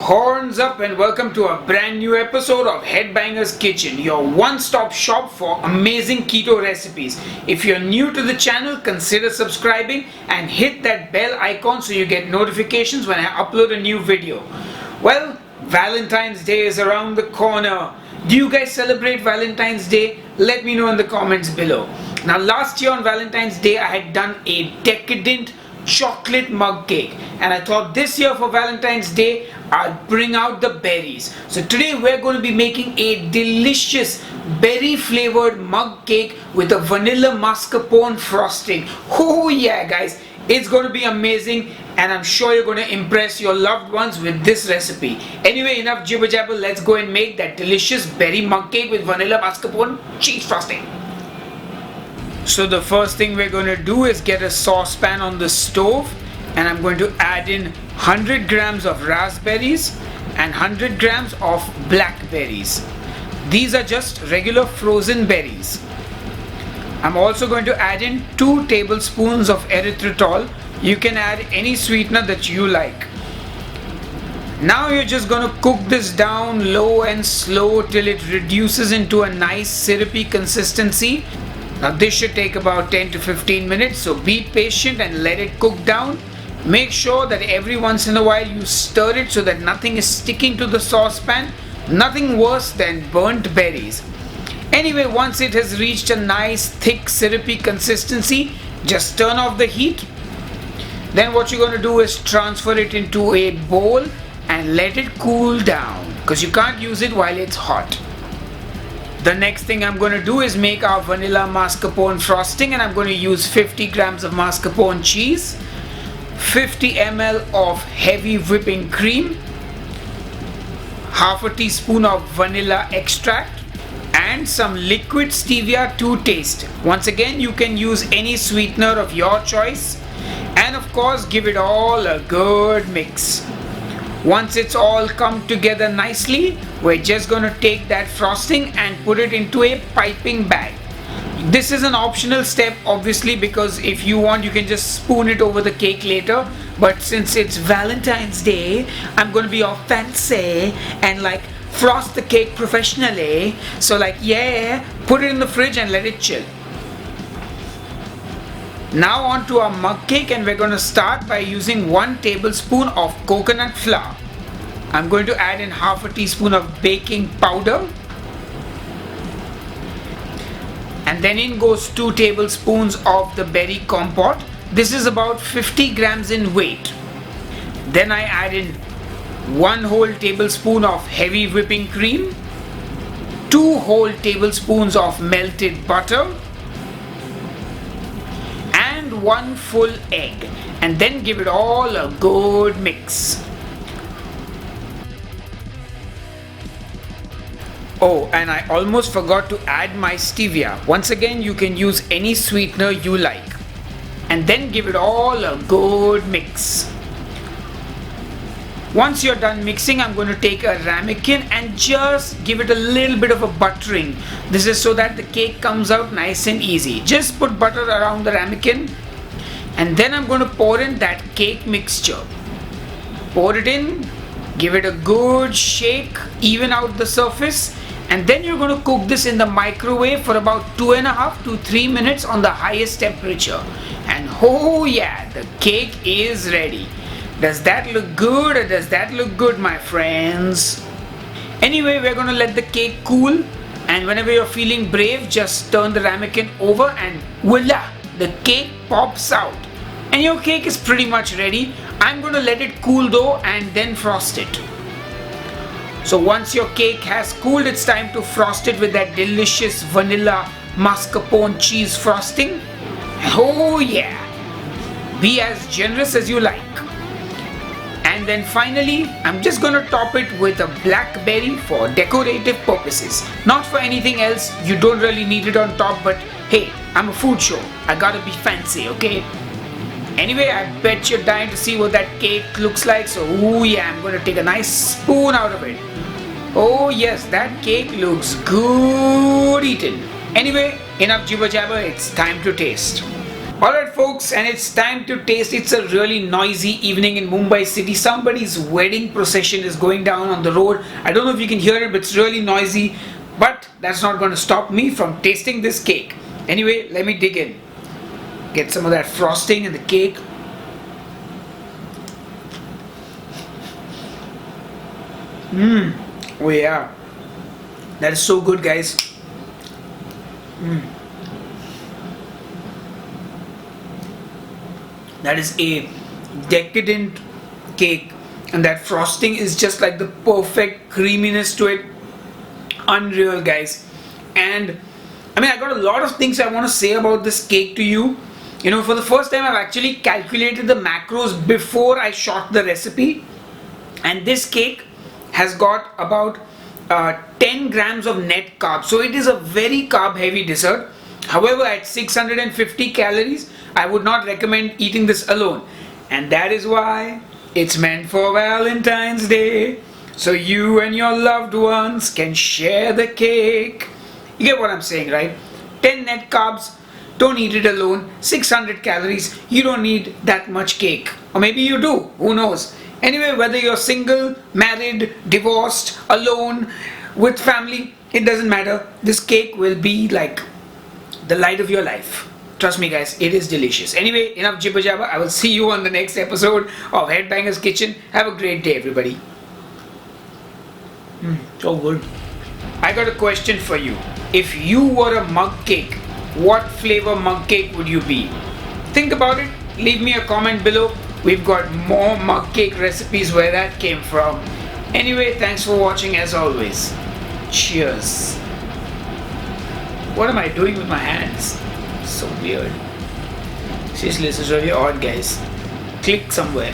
Horns up and welcome to a brand new episode of Headbanger's Kitchen, your one-stop shop for amazing keto recipes. If you're new to the channel, consider subscribing and hit that bell icon so you get notifications when I upload a new video. Well, Valentine's Day is around the corner. Do you guys celebrate Valentine's Day? Let me know in the comments below. Now, last year on Valentine's Day, I had done a decadent chocolate mug cake, and I thought this year for Valentine's Day I'd bring out the berries. So today we're going to be making a delicious berry flavored mug cake with a vanilla mascarpone frosting. Oh yeah guys, it's going to be amazing and I'm sure you're going to impress your loved ones with this recipe. Anyway, enough jibber jabber, let's go and make that delicious berry mug cake with vanilla mascarpone cheese frosting. So the first thing we're going to do is get a saucepan on the stove, and I'm going to add in 100 grams of raspberries and 100 grams of blackberries. These are just regular frozen berries. I'm also going to add in 2 tablespoons of erythritol. You can add any sweetener that you like. Now you're just going to cook this down low and slow till it reduces into a nice syrupy consistency. Now this should take about 10 to 15 minutes, so be patient and let it cook down. Make sure that every once in a while you stir it so that nothing is sticking to the saucepan. Nothing worse than burnt berries. Anyway, once it has reached a nice thick syrupy consistency, just turn off the heat. Then what you're going to do is transfer it into a bowl and let it cool down, because you can't use it while it's hot. The next thing I'm going to do is make our vanilla mascarpone frosting, and I'm going to use 50 grams of mascarpone cheese, 50 ml of heavy whipping cream, half a teaspoon of vanilla extract, and some liquid stevia to taste. Once again, you can use any sweetener of your choice, and of course give it all a good mix. Once it's all come together nicely, we're just going to take that frosting and put it into a piping bag. This is an optional step obviously, because if you want you can just spoon it over the cake later, but since it's Valentine's Day, I'm going to be all fancy and like frost the cake professionally. So yeah, put it in the fridge and let it chill. Now on to our mug cake, and we're going to start by using 1 tablespoon of coconut flour. I'm going to add in half a teaspoon of baking powder, and then in goes 2 tablespoons of the berry compote. This is about 50 grams in weight. Then I add in 1 whole tablespoon of heavy whipping cream, 2 whole tablespoons of melted butter, 1 full egg, and then give it all a good mix. Oh, and I almost forgot to add my stevia. Once again, you can use any sweetener you like, and then give it all a good mix. Once you're done mixing, I'm going to take a ramekin and just give it a little bit of a buttering. This is so that the cake comes out nice and easy. Just put butter around the ramekin, and then I'm going to pour in that cake mixture. Pour it in, give it a good shake, even out the surface, and then you're going to cook this in the microwave for about 2.5 to 3 minutes on the highest temperature. And oh yeah, the cake is ready. Does that look good, or does that look good, my friends? Anyway, we're going to let the cake cool, and whenever you're feeling brave, just turn the ramekin over and voila, the cake pops out. And your cake is pretty much ready. I'm going to let it cool though and then frost it. So once your cake has cooled, it's time to frost it with that delicious vanilla mascarpone cheese frosting. Oh yeah, be as generous as you like. And then finally, I'm just going to top it with a blackberry for decorative purposes. Not for anything else, you don't really need it on top, but hey, I'm a food show, I gotta be fancy, okay? Anyway, I bet you're dying to see what that cake looks like, so ooh yeah, I'm going to take a nice spoon out of it. Oh yes, that cake looks good eaten. Anyway, enough jibber jabber, it's time to taste. Alright folks, and it's time to taste. It's a really noisy evening in Mumbai city. Somebody's wedding procession is going down on the road. I don't know if you can hear it, but it's really noisy. But that's not going to stop me from tasting this cake. Anyway, let me dig in. Get some of that frosting in the cake. Oh yeah. That is so good, guys. That is a decadent cake, and that frosting is just like the perfect creaminess to it. Unreal, guys. And I mean, I got a lot of things I want to say about this cake to you. You know, for the first time I've actually calculated the macros before I shot the recipe, and this cake has got about 10 grams of net carbs, so it is a very carb heavy dessert. However, at 650 calories, I would not recommend eating this alone, and that is why it's meant for Valentine's Day, so you and your loved ones can share the cake. You get what I'm saying, right? 10 net carbs, don't eat it alone. 600 calories, you don't need that much cake, or maybe you do, who knows. Anyway, whether you're single, married, divorced, alone, with family, it doesn't matter. This cake will be like the light of your life. Trust me, guys, it is delicious. Anyway, enough jibber jabber. I will see you on the next episode of Headbanger's Kitchen. Have a great day, everybody. So good. I got a question for you. If you were a mug cake, what flavor mug cake would you be? Think about it. Leave me a comment below. We've got more mug cake recipes where that came from. Anyway, thanks for watching as always. Cheers. What am I doing with my hands? So weird. Seriously, this is really odd, guys. Click somewhere.